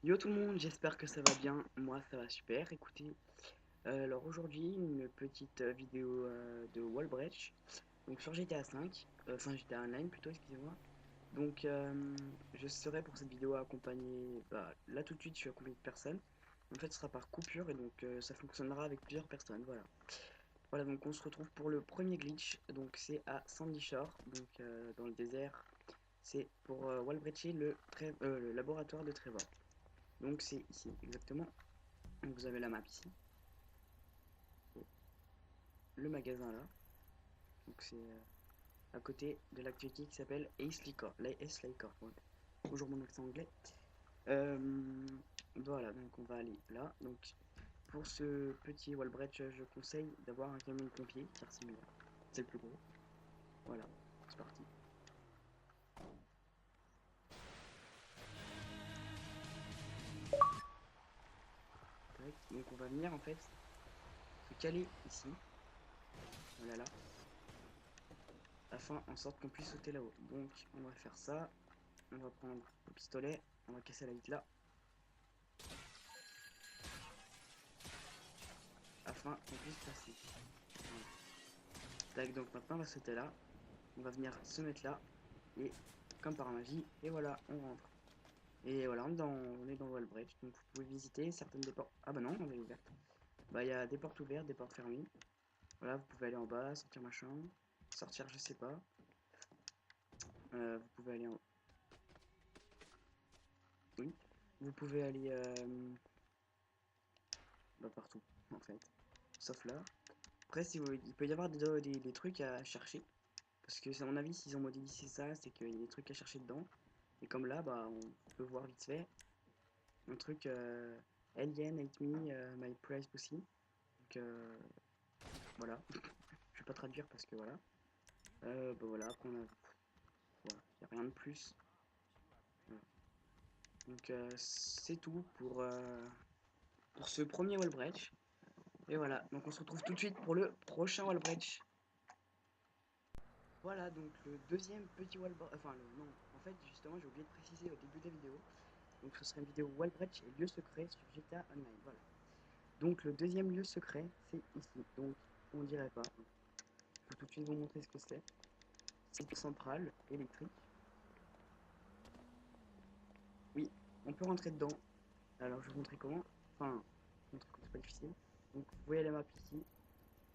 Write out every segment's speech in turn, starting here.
Yo tout le monde, j'espère que ça va bien. Moi ça va super. Écoutez, alors aujourd'hui une petite vidéo de Wallbreach, donc sur GTA 5, enfin GTA Online plutôt, excusez-moi. Donc je serai pour cette vidéo accompagné, bah, là tout de suite je suis accompagné de personnes. En fait ce sera par coupure et donc ça fonctionnera avec plusieurs personnes, voilà. Voilà donc on se retrouve pour le premier glitch, donc c'est à Sandy Shore, donc dans le désert. C'est pour Wallbreacher le laboratoire de Trevor. Donc c'est ici, exactement. Donc vous avez la map ici, le magasin là. Donc c'est à côté de l'activité qui s'appelle Ace Liquor. La Ace Liquor, ouais. Toujours mon accent anglais. Voilà, donc on va aller là. Donc pour ce petit wall breach, je conseille d'avoir un camion de pompier, car c'est le plus gros. Voilà, c'est parti. Donc on va venir en fait se caler ici, voilà là, afin en sorte qu'on puisse sauter là-haut. Donc on va faire ça. On va prendre le pistolet, on va casser la vitre là, afin qu'on puisse passer. Voilà. Tac, donc maintenant on va sauter là, on va venir se mettre là, et comme par magie, et voilà, on rentre. Et voilà, on est dans le Wallbreach, donc vous pouvez visiter certaines des portes. Ah bah non, elle est ouverte. Bah il y a des portes ouvertes, des portes fermées. Voilà, vous pouvez aller en bas, sortir machin, sortir je sais pas. Vous pouvez aller en... Oui, vous pouvez aller bah, partout, en fait. Sauf là. Après, si vous... il peut y avoir des trucs à chercher. Parce que, à mon avis, s'ils ont modifié ça, c'est qu'il y a des trucs à chercher dedans. Et comme là, bah, on peut voir vite fait un truc Alien, Hate Me, My Price Pussy. Donc voilà, je vais pas traduire parce que voilà. Bah voilà, après on a. Voilà, y a rien de plus. Voilà. Donc c'est tout pour ce premier wall breach. Et voilà, donc on se retrouve tout de suite pour le prochain wall breach. Voilà, donc le deuxième petit wall breach. Enfin, non, en fait, justement, j'ai oublié de préciser au début de la vidéo. Donc ce serait une vidéo Wallbreach et lieu secret sur GTA Online. Voilà. Donc le deuxième lieu secret, c'est ici. Donc on dirait pas. Je vais tout de suite vous montrer ce que c'est. C'est une centrale électrique. Oui, on peut rentrer dedans. Alors je vais vous montrer comment. Enfin, je vous montrer comment c'est pas difficile. Donc vous voyez la map ici.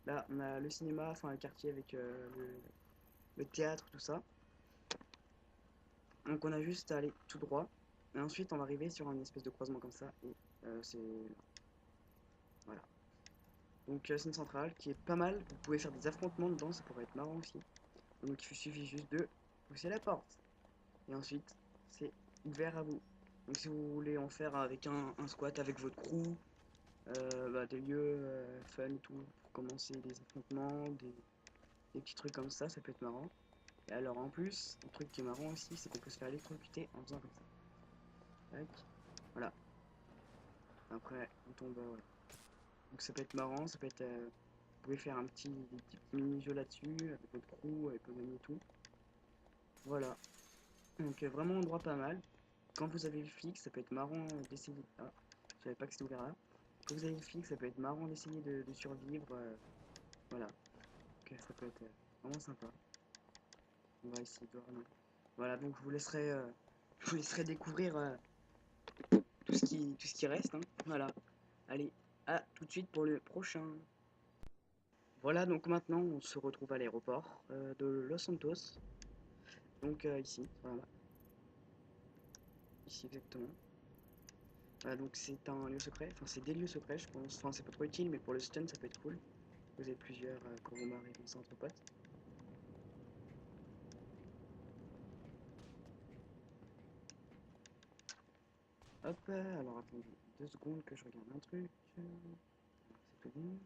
Là, on a le cinéma, enfin le quartier avec le théâtre, tout ça. Donc on a juste à aller tout droit. Et ensuite on va arriver sur un espèce de croisement comme ça. Et c'est... Voilà. Donc c'est une centrale qui est pas mal, vous pouvez faire des affrontements dedans, ça pourrait être marrant aussi. Donc il suffit juste de pousser la porte. Et ensuite, c'est ouvert à vous. Donc si vous voulez en faire avec un squat avec votre crew, bah, des lieux fun et tout, pour commencer des affrontements, des petits trucs comme ça peut être marrant. Et alors en plus, un truc qui est marrant aussi, c'est qu'on peut se faire électrocuter en faisant comme ça. Tac. Voilà. Après, on tombe, voilà. Donc ça peut être marrant, ça peut être... vous pouvez faire des petits mini-jeux là-dessus, avec votre crew, avec vos amis et tout. Voilà. Donc vraiment un endroit pas mal. Quand vous avez le flic, ça peut être marrant d'essayer... Ah, je savais pas que c'était ouvert là. Quand vous avez le flic, ça peut être marrant d'essayer de survivre. Voilà. Donc ça peut être vraiment sympa. On va essayer de voir. Non. Voilà, donc je vous laisserai découvrir tout ce qui reste. Hein. Voilà. Allez, à tout de suite pour le prochain. Voilà, donc maintenant on se retrouve à l'aéroport de Los Santos. Donc ici, voilà, ici exactement. Voilà, donc c'est un lieu secret, enfin c'est des lieux secrets je pense, enfin c'est pas trop utile mais pour le stun ça peut être cool. Vous êtes plusieurs quand vous marrez comme ça entre potes. Hop, alors attendez 2 secondes que je regarde un truc. C'est tout bon.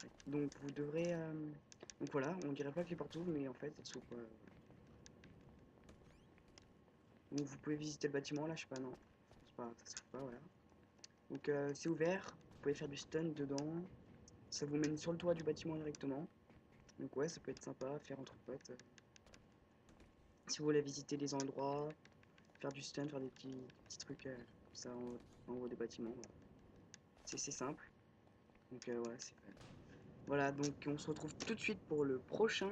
Ouais. Donc vous devrez... donc voilà, on dirait pas que les portes s'ouvrent mais en fait elles s'ouvrent. Donc vous pouvez visiter le bâtiment là, je sais pas, non. C'est pas, ça s'ouvre pas, voilà. Donc c'est ouvert, vous pouvez faire du stun dedans. Ça vous mène sur le toit du bâtiment directement. Donc ouais, ça peut être sympa à faire entre potes. Si vous voulez visiter des endroits, faire du stun, faire des petits trucs comme ça en haut des bâtiments. Voilà. C'est simple. Donc voilà, c'est fun. Voilà, donc on se retrouve tout de suite pour le prochain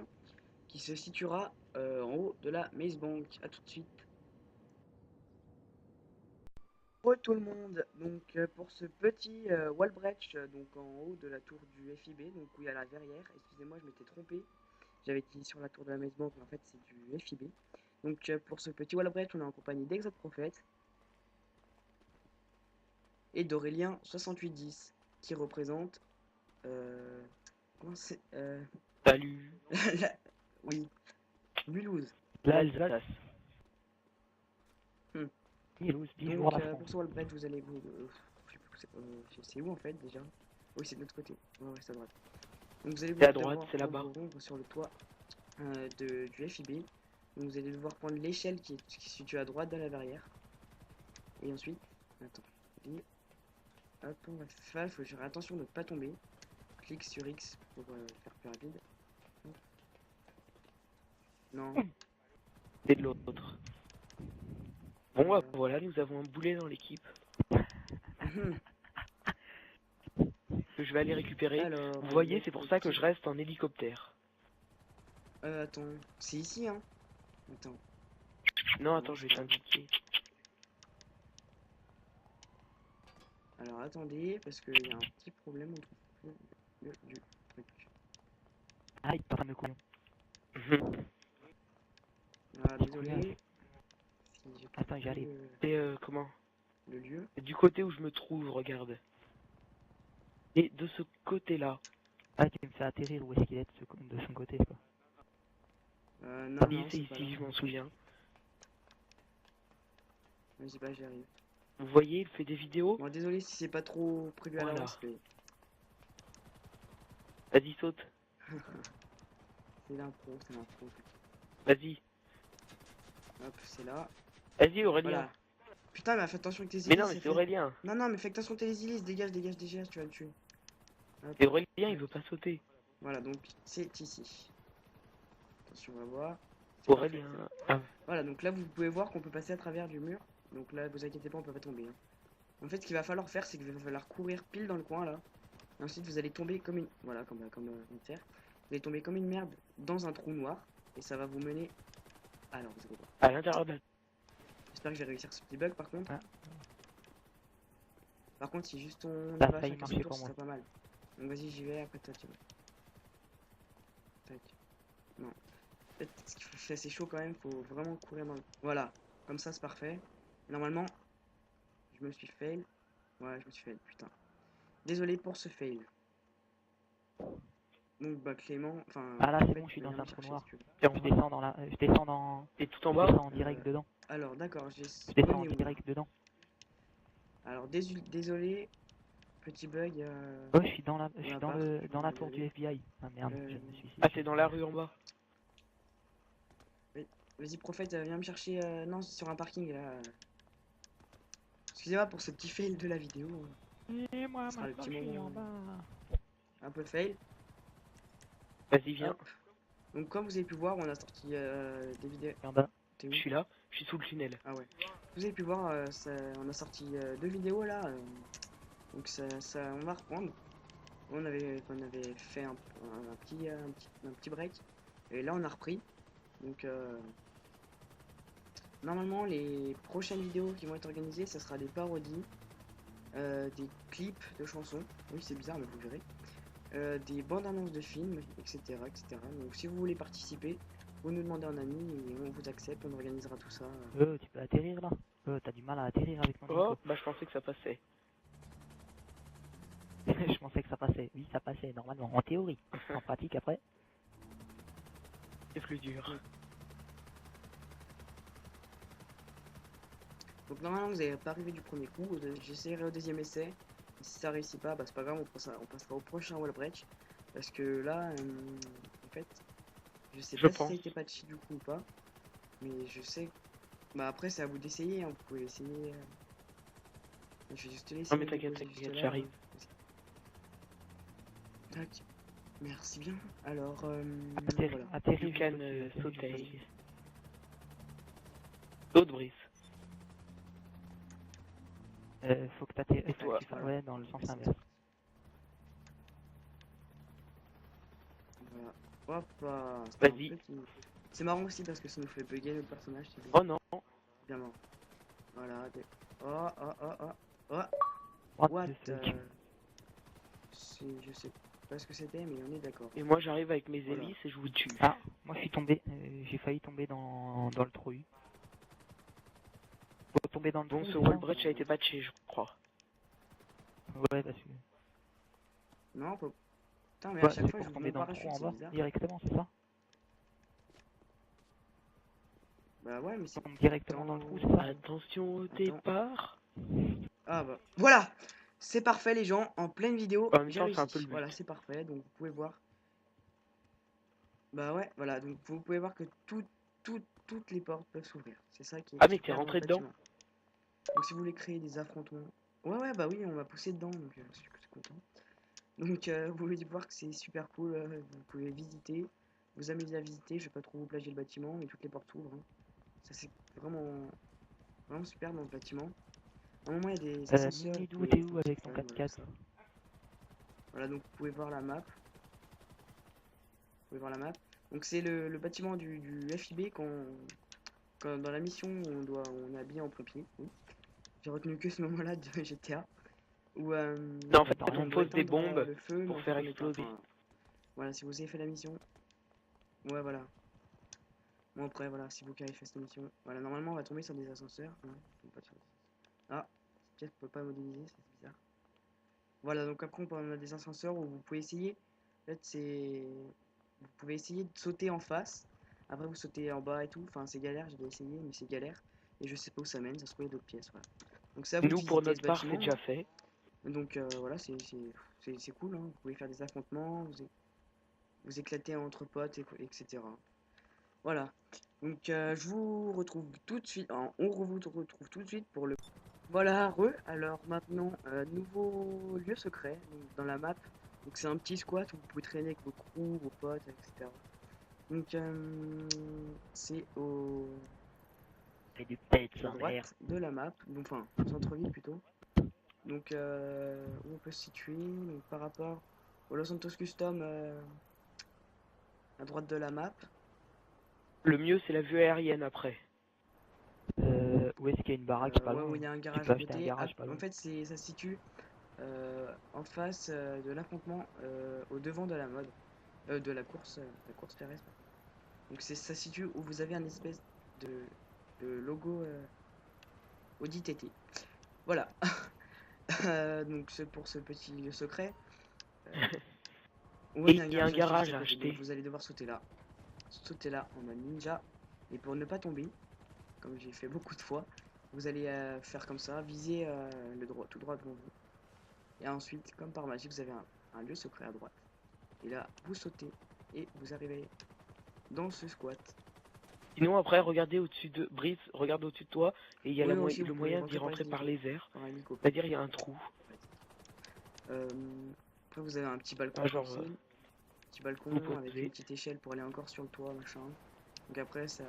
qui se situera en haut de la Maze Bank. A tout de suite. Bonjour tout le monde, donc pour ce petit wall breach, donc en haut de la tour du FIB, donc où il y a la verrière, excusez-moi je m'étais trompé, j'avais dit sur la tour de la Maze Bank, mais en fait c'est du FIB. Donc pour ce petit wall breach, on est en compagnie d'Exode Prophète et d'Aurélien 6810 qui représente comment c'est Salut. oui, Mulhouse. L'Alsace. Hmm. Mulhouse, vivre Donc la France. pour ce wall breach, vous allez vous je sais plus c'est où en fait déjà? Oui, c'est de l'autre côté. Ouais, c'est à droite. Donc vous allez C'est à devoir droite, c'est là-bas. vous rendre sur le toit du FIB. Donc vous allez devoir prendre l'échelle qui est située à droite de la barrière. Et ensuite, attends, et hop, on va faire, faut faire attention de ne pas tomber. Clique sur X pour faire plus rapide. Non. C'est de l'autre. Bon, voilà, nous avons un boulet dans l'équipe que je vais aller récupérer. Alors, Vous voyez, c'est pour ça que je reste en hélicoptère. attends, c'est ici, hein. Attends. Non, attends, je vais t'indiquer. Alors attendez, parce qu'il y a un petit problème, on trouve plus du truc. Ah, il parle de couillon. Ah, désolé. Si j'ai pas Attends, j'arrive. Et comment? le lieu. Du côté où je me trouve, regarde. Et de ce côté-là. Ah, tu me fais atterrir où est-ce qu'il est de son côté, quoi. Non, Ah, non, c'est pas ici, là. je m'en souviens. Je sais pas, j'y arrive. Vous voyez, il fait des vidéos. Bon, désolé si c'est pas trop prévu à Voilà. l'avance, mais Vas-y, saute. c'est l'impro, c'est l'impro. Vas-y. Hop, c'est là. Vas-y, Aurélien. Voilà. Putain, mais fais attention avec tes hélices. Mais non, mais c'est Aurélien. Non, non, mais fais attention avec tes hélices, dégage, dégage, dégage, tu vas le tuer. Hop. Et Aurélien, il veut pas sauter. Voilà, donc c'est ici. Attention, on va voir. Aurélien. Ah. Voilà, donc là, vous pouvez voir qu'on peut passer à travers du mur. Donc là, vous inquiétez pas, on peut pas tomber. Hein. En fait, ce qu'il va falloir faire, c'est qu'il va falloir courir pile dans le coin, là. Et ensuite, vous allez tomber comme une... Voilà, comme une terre. Vous allez tomber comme une merde dans un trou noir. Et ça va vous mener... Ah non, vous savez pas. À l'intérieur de la... J'espère que je vais réussir ce petit bug, par contre. Ah. Par contre, si juste on Ça a va failli chaque marcher tour, pour ce moi. serait pas mal. Donc vas-y, j'y vais, après toi, tu vas. Tac. Non. En fait, ce qu'il faut faire, c'est chaud quand même, faut vraiment courir dans le... Voilà, comme ça, c'est parfait. Normalement, je me suis fail. Ouais, je me suis fail, putain. Désolé pour ce fail. Donc, bah, Clément, enfin... Ah là, en c'est fait, bon, je suis viens dans me un trou chercher noir. si tu veux. Je descends dans la... Je descends dans... Et tout en Je bas. descends en direct dedans. Alors, d'accord, j'ai Je descends en spawné où? direct dedans. Alors, désolé, petit bug. Ouais, je suis dans la... Je on suis va dans pas, le... je dans vais la y tour aller. du FBI. Ah merde, je me suis... Ah, c'est dans la rue en bas. Vas-y, prophète, viens me chercher. Non, c'est sur un parking là. Excusez-moi pour ce petit fail de la vidéo. Et moi, Ce sera le maintenant, petit je suis moment. en bas. Un peu fail. Vas-y, viens. Hop. Donc, comme vous avez pu voir, on a sorti des vidéos. Je suis en bas. T'es où? Je suis là. Je suis sous le tunnel. Ah ouais. Vous avez pu voir, on a sorti 2 vidéos là. Donc, on va reprendre. On avait fait un petit break. Et là, on a repris. Donc, normalement, les prochaines vidéos qui vont être organisées, ça sera des parodies, des clips de chansons. Oui, c'est bizarre, mais vous verrez. Des bandes annonces de films, etc., etc. Donc, si vous voulez participer, vous nous demandez un ami et on vous accepte. On organisera tout ça. Tu peux atterrir là? T'as du mal à atterrir avec mon Oh, hélico. bah je pensais que ça passait. Je pensais que ça passait. Oui, ça passait, normalement. En théorie. En pratique, après. C'est plus dur. Donc, normalement, vous n'allez pas arriver du premier coup. J'essaierai au deuxième essai. Si ça réussit pas, bah c'est pas grave, on passera au prochain wall break. Parce que là, en fait, je sais pas si ça a été patché du coup ou pas. Mais je sais. Bah après, c'est à vous d'essayer, hein. Vous pouvez essayer. Je vais juste te laisser. Non, mais t'inquiète, j'arrive. Tac. Merci bien. Alors, Atterrir, voilà. atterrir. You can sauter. Saute, Brice. Faut que t'atterrisses, Et toi? tu fasses ouais, dans le sens C'est ça. inverse. Voilà. Hop là. C'était un Vas-y. petit... C'est marrant aussi parce que ça nous fait bugger notre personnage. C'est Oh non. bien marrant. Voilà. Oh, oh, oh, oh. Oh. What What the fuck. Je sais pas ce que c'était, mais on est d'accord. Et moi j'arrive avec mes Voilà. hélices et je vous tue. Ah, moi je suis tombé, j'ai failli tomber dans le trou. Faut tomber dans le Bon, trou, ce c'est wall ça breach a été patché, je crois. Ouais, parce que... Non, pas... Putain, mais Ouais, à chaque c'est fois, pour je tomber mon dans le parachute, trou en c'est bas, bizarre. directement, c'est ça? Bah ouais, mais c'est... On tombe directement dans le trou, c'est ça? Attention au Attends. départ. Ah bah, voilà. C'est parfait, les gens. En pleine vidéo, En même j'ai temps, c'est un réussi. peu le but. Voilà, c'est parfait. Donc, vous pouvez voir. Bah ouais, voilà. Donc, vous pouvez voir que toutes les portes peuvent s'ouvrir. C'est ça qui est Ah mais t'es super dans le rentré dedans? bâtiment. Donc, si vous voulez créer des affrontements... Ouais, bah oui, on m'a poussé dedans. Donc, je suis content. Donc, vous pouvez voir que c'est super cool. Vous pouvez visiter. Vous amuser à visiter. Je vais pas trop vous plagier le bâtiment. Mais toutes les portes s'ouvrent. Hein. Ça, c'est vraiment super dans le bâtiment. À un moment, il y a des ascenseurs. Vous Minidou, pouvez t'es faire où un petit avec ton fun, voilà, 4x4? ça. Voilà, donc vous pouvez voir la map. Vous pouvez voir la map. Donc c'est le bâtiment du FIB quand dans la mission on est habillé en pompier. Oui. J'ai retenu que ce moment-là de GTA. Où Non, en fait, Attends, rien on de pose des éteindre bombes le feu, mais pour en fait faire on éteint. exploser. Enfin, voilà, si vous avez fait la mission. Ouais, voilà. Bon, après, voilà, si vous qui avez fait cette mission. Voilà, normalement on va tomber sur des ascenseurs. Non, on tombe pas sur des ascenseurs. Ah, cette pièce peut pas modéliser, c'est bizarre. Voilà, donc après on a des ascenseurs où vous pouvez essayer. En fait, c'est... Vous pouvez essayer de sauter en face. Après, vous sautez en bas et tout. Enfin, c'est galère, j'ai déjà essayé, mais c'est galère. Et je sais pas où ça mène, ça se trouve, il y a d'autres pièces. Voilà. Donc, ça, vous Nous, pour visitez ce notre part, c'est bâtiment. déjà Hein. fait. Donc, voilà, c'est cool. Hein. Vous pouvez faire des affrontements, vous éclater entre potes, etc. Voilà. Donc, je vous retrouve tout de suite. On vous retrouve tout de suite pour le. Voilà, alors maintenant, nouveau lieu secret donc, dans la map. Donc c'est un petit squat où vous pouvez traîner avec vos crews, vos potes, etc. Donc c'est Et du pète à sa mère. droite de la map, donc, enfin au centre-ville plutôt. Donc où on peut se situer donc, par rapport au Los Santos Custom à droite de la map. Le mieux, c'est la vue aérienne après. Où est-ce qu'il y a une baraque pas Ouais, loin? où il y a un Tu garage peux à acheter un côté. garage pas En loin. fait ça se situe en face de l'affrontement au devant de la mode. De la course terrestre. Donc ça se situe où vous avez un espèce de logo Audi TT. Voilà. Donc c'est pour ce petit secret. Et Il y a un il y a un garage garage à à côté, donc acheter. vous allez devoir sauter là. Sauter là en mode ninja. Et pour ne pas tomber, comme j'ai fait beaucoup de fois, vous allez faire comme ça, viser tout droit devant vous. Et ensuite, comme par magie, vous avez un lieu secret à droite. Et là, vous sautez et vous arrivez dans ce squat. Sinon, après, regardez au-dessus de... Brice, regarde au-dessus de toi, et il y a Oui, le aussi, vous pouvez moyen d'y rentrer par les airs. par hélico. C'est-à-dire, il y a un trou. Après, vous avez un petit balcon Ah, genre, tranquille. Petit balcon vous avec posez. une petite échelle pour aller encore sur le toit, machin. Donc après, ça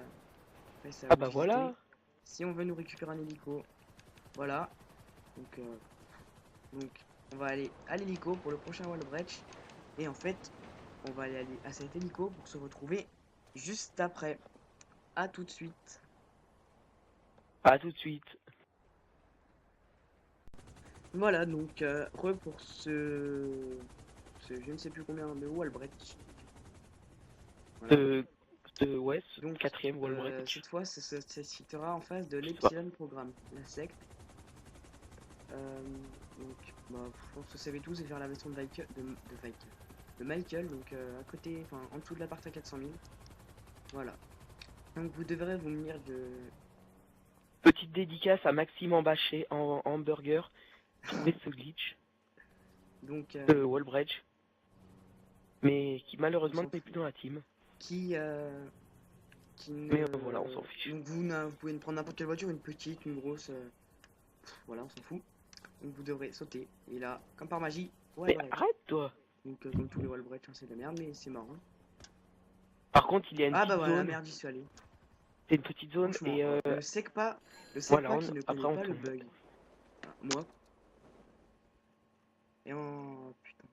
Ah vous bah de voilà. visiter. Si on veut nous récupérer un hélico, voilà. Donc on va aller à l'hélico pour le prochain wall breach. Et en fait, on va aller à cet hélico pour se retrouver juste après. À tout de suite. À tout de suite. Voilà, donc pour je ne sais plus combien de wall breach. Voilà. Ouais, Donc, quatrième wall breach. cette fois, ça se situera en face de l'Epsilon Programme, la secte. Donc, bah, je pense que vous savez tous, c'est vers la maison de Michael, donc à côté, enfin en dessous de l'appart à 400 000. Voilà. Donc vous devrez vous munir de... Petite dédicace à Maxime Embâché en hamburger. Trouver ce glitch Donc, de wall breach. Mais qui malheureusement On s'en n'est plus fout. dans la team. qui ne... Mais voilà, on s'en fiche. Donc vous pouvez prendre n'importe quelle voiture, une petite, une grosse, voilà, on s'en fout. Donc vous devrez sauter. Et là, comme par magie, wall Mais breach. arrête toi. Donc comme tous les wall breach, hein, c'est de la merde, mais c'est marrant. Par contre, il y a une Ah petite bah voilà, la zone. merde, j'y suis allé. C'est une petite zone Franchement, et le sec pas voilà, qui ne après connaît on pas le tombe. bug. moi. Et en... Putain.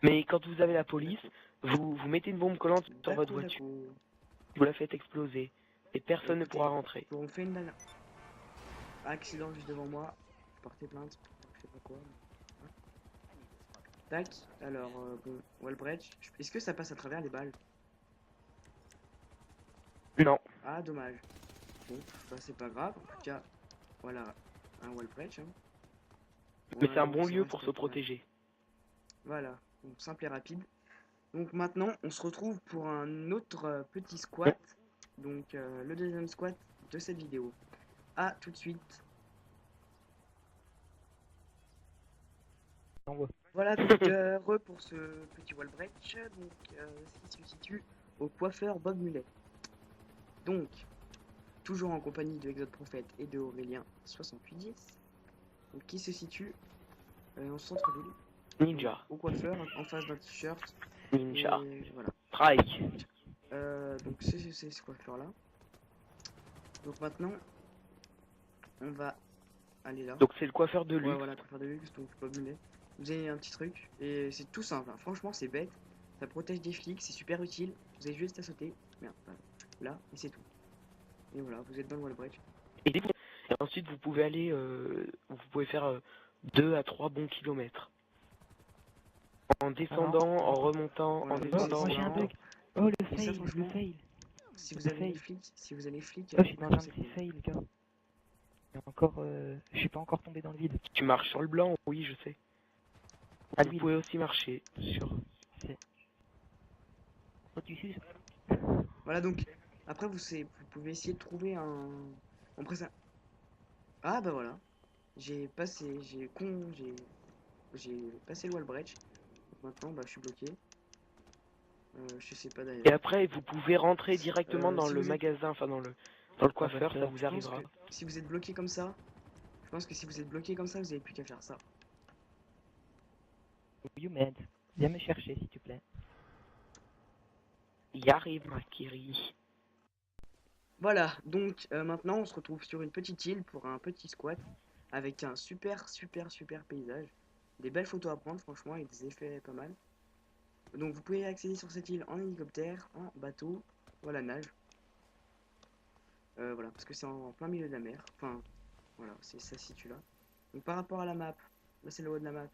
Mais quand vous avez la police, vous mettez une bombe collante sur votre D'accord, voiture, d'accord. vous la faites exploser, et personne ne Écoutez, pourra rentrer. on fait une dernière... Accident juste devant moi. Je portais plainte pour je sais pas quoi. Tac. Alors, bon, Wallbreach. Est-ce que ça passe à travers les balles? Non, Ah, dommage. Bon, bah c'est pas grave. En tout cas, voilà un Wallbreach. Hein. mais c'est Voilà, un bon ça lieu reste pour se pas mal. protéger. Voilà, donc simple et rapide. Donc maintenant, on se retrouve pour un autre petit squat. Donc le deuxième squat de cette vidéo. À tout de suite. On voit. Voilà donc pour ce petit wall break. Donc qui se situe au coiffeur Bob Mulet. Donc toujours en compagnie de Exode Prophète et de Aurélien 6810. Donc qui se situe en centre-ville. Ninja, Donc, au coiffeur en face d'un t-shirt. ninja, Et voilà. strike. Donc c'est ce coiffeur là. Donc maintenant on va aller là. Donc c'est le coiffeur de Ouais, luxe. voilà, coiffeur de luxe, donc Bob Mulet. Vous avez un petit truc, et c'est tout simple, hein. Franchement c'est bête, ça protège des flics, c'est super utile, vous avez juste à sauter, merde, là, et c'est tout. Et voilà, vous êtes dans le wall break. Et ensuite vous pouvez aller, vous pouvez faire 2 à 3 bons kilomètres. En descendant, en remontant, en Voilà, donc descendant, en Moi j'ai un remontant. bug. Oh le Et ça, fail, franchement, le fail. si vous Le avez les fail. flics, si vous avez les flics, Oh, je suis dans franchement un c'est petit cool. fail, gars. Il y a encore, je suis pas encore tombé dans le vide. Tu marches sur le blanc, oui je sais. À Vous l'huile. pouvez aussi marcher sur... C'est. Oh, tu suces. Voilà, donc, après vous pouvez essayer de trouver un... Après ça... Ah bah voilà, j'ai passé le wall break, donc maintenant bah je suis bloqué. Je sais pas Et d'ailleurs. après vous pouvez rentrer directement dans Si le vous êtes magasin, enfin dans le Ah bah coiffeur, ça ça. vous Je pense arrivera. que si vous êtes bloqué comme ça, je pense que si vous êtes bloqué comme ça, vous avez plus qu'à faire ça. You mad. Viens me chercher s'il te plaît. Y arrive ma Kiri. Voilà, donc maintenant on se retrouve sur une petite île pour un petit squat avec un super paysage. Des belles photos à prendre franchement et des effets pas mal. Donc vous pouvez accéder sur cette île en hélicoptère, en bateau ou à la nage. Voilà, parce que c'est en plein milieu de la mer. Enfin, voilà, ça se situe là. Donc par rapport à la map, là c'est le haut de la map,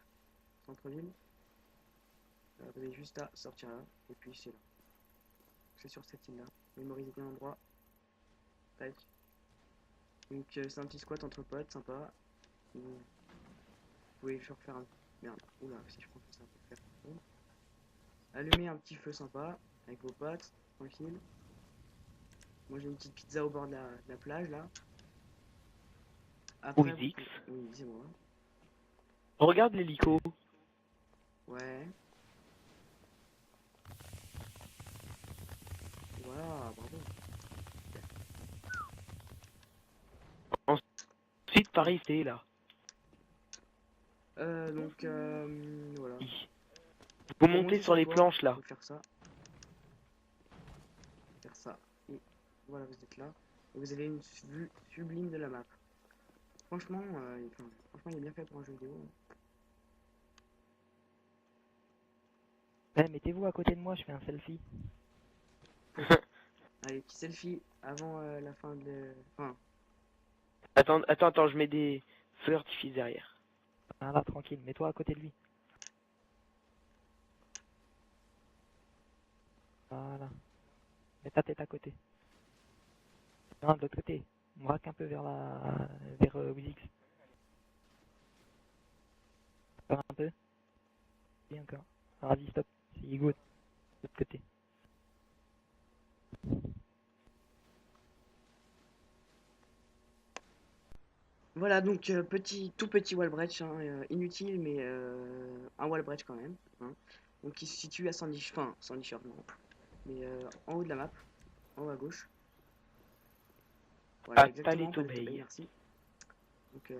centre-ville. Vous avez juste à sortir là, et puis c'est là. C'est sur cette île là. Mémorisez bien l'endroit. Tac. Donc c'est un petit squat entre potes, sympa. Vous pouvez faire un... Merde, oula, si je prends tout ça, peut faire... Allumer un petit feu sympa, avec vos potes, tranquille. Moi j'ai une petite pizza au bord de la plage là. Après, Oui, oui, c'est moi. regarde l'hélico. Ouais. Voilà, bravo. Ensuite, pareil, c'est là. Donc, voilà. Vous montez sur les planches là. Faut faire ça. Faire ça. Et voilà, vous êtes là. Et vous avez une vue sublime de la map. Franchement, franchement, il est bien fait pour un jeu vidéo. Eh, mettez-vous à côté de moi, je fais un selfie. Allez, petit selfie avant la fin de... Enfin, Attends, je mets des feux d'artifice derrière. Ah là, tranquille, mets-toi à côté de lui. Voilà. Mets ta tête à côté. Non, de l'autre côté. On braque un peu vers vers Wizix. Encore un peu. Et encore. Ah, vas-y, stop. C'est good. De l'autre côté. voilà, donc tout petit wall breach, hein, inutile, mais un wall breach quand même. Hein. Donc il se situe à 110, enfin 110 shirt, non. Mais en haut de la map, en haut à gauche. Voilà, À exactement, Paleto Paleto Bay, Bay. merci. Donc,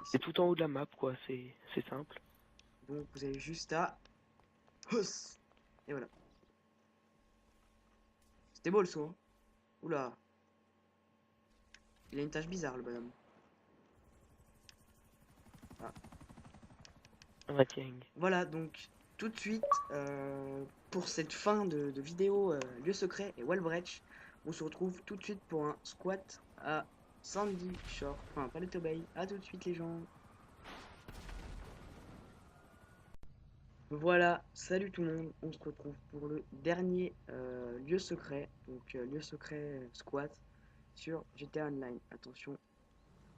C'est tout en haut de la map, quoi. C'est simple. donc vous avez juste à... Huss. Et voilà. C'était beau le saut, hein. Oula. Il a une tâche bizarre, le bonhomme. Ah tiens. Voilà, donc tout de suite, pour cette fin de vidéo lieu secret et Walbrecht, on se retrouve tout de suite pour un squat à Sandy Shore, enfin Paleto Bay. À tout de suite les gens. Voilà, salut tout le monde, on se retrouve pour le dernier lieu secret, donc lieu secret squat sur GTA Online. Attention,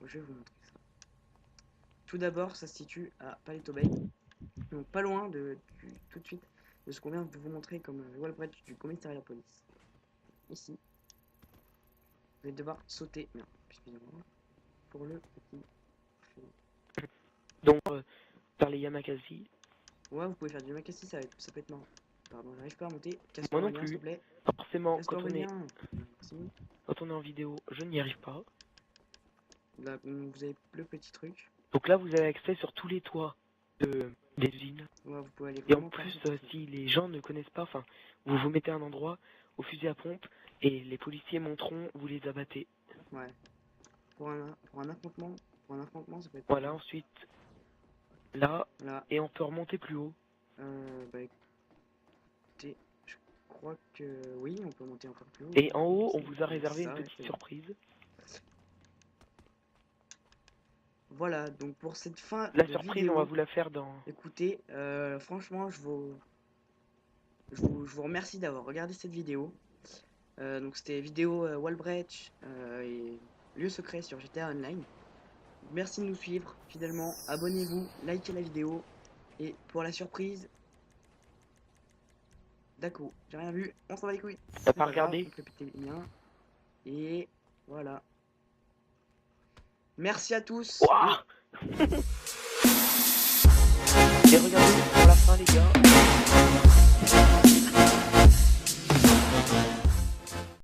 je vais vous montrer ça. Tout d'abord, ça se situe à Paleto Bay, donc pas loin tout de suite de ce qu'on vient de vous montrer comme Walbrecht du commissariat police. Ici, vous allez devoir sauter, merde, excusez-moi, pour le petit. Donc, par les Yamakasi. Ouais, vous pouvez faire du Makassi, ça peut être marrant. Pardon, j'arrive pas à monter. Moi Casse-toi non Aurélien, s'il plus. te plaît. Forcément, Casse-toi Aurélien. Merci. quand on est en vidéo, je n'y arrive pas. Là, vous avez le petit truc. Donc là, vous avez accès sur tous les toits des usines. Ouais, vous pouvez aller Et en vraiment plus, partout. si les gens ne connaissent pas, enfin, vous vous mettez à un endroit au fusil à pompe et les policiers monteront, vous les abattez. Ouais. Pour un affrontement, ça peut être. Voilà, ensuite, là, Là, et on peut remonter plus haut. bah écoutez, je crois que oui, on peut monter encore plus haut. Et en haut, on C'est- vous a réservé ça, une ouais, petite c'est bon. surprise. Voilà, donc pour cette fin La de surprise, vidéo, on va vous la faire dans... écoutez, franchement, je vous remercie d'avoir regardé cette vidéo. Donc c'était vidéo Walbrecht et lieu secret sur GTA Online. Merci de nous suivre fidèlement, abonnez-vous, likez la vidéo et pour la surprise, d'accord, j'ai rien vu, on s'en va les couilles. T'as C'est pas grave, regardé? on peut péter les miens. Et voilà. Merci à tous. Ouah Et Et regarde